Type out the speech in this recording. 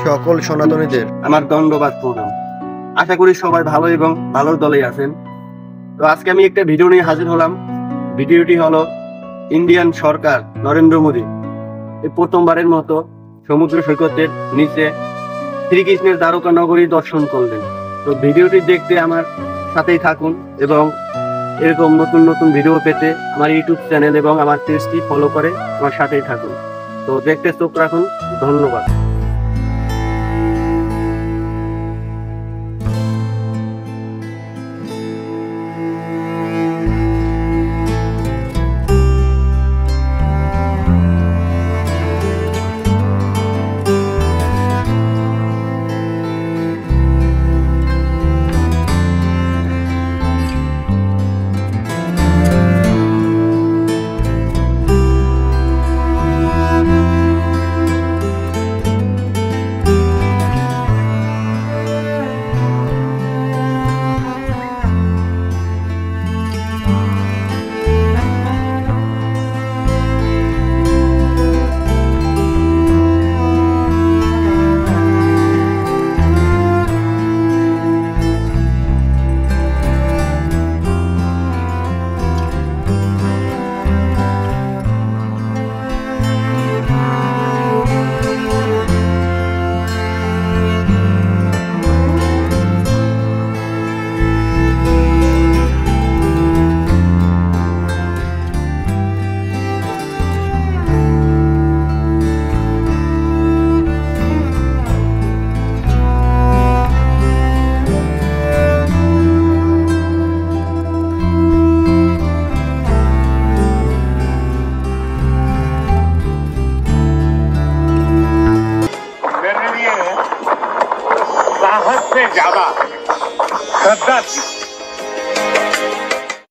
সকল সনাতনীদের আমার দণ্ডবাদ প্রণাম। আশা করি সবাই ভালো এবং ভালোর দলেই আছেন। তো আজকে আমি একটা ভিডিও নিয়ে হাজির হলাম। ভিডিওটি হলো ইন্ডিয়ান সরকার নরেন্দ্র মোদী এই প্রথমবারের মতো সমুদ্র সৈকতের নিচে শ্রীকৃষ্ণের দ্বারকা নগরী দর্শন করলেন। তো ভিডিওটি দেখতে আমার সাথেই থাকুন এবং এরকম নতুন নতুন ভিডিও পেতে আমার ইউটিউব চ্যানেল এবং আমার পেজটি ফলো করে আমার সাথেই থাকুন। তো দেখতে চোখ রাখুন। ধন্যবাদ। साहस से ज्यादा श्रद्धा थी।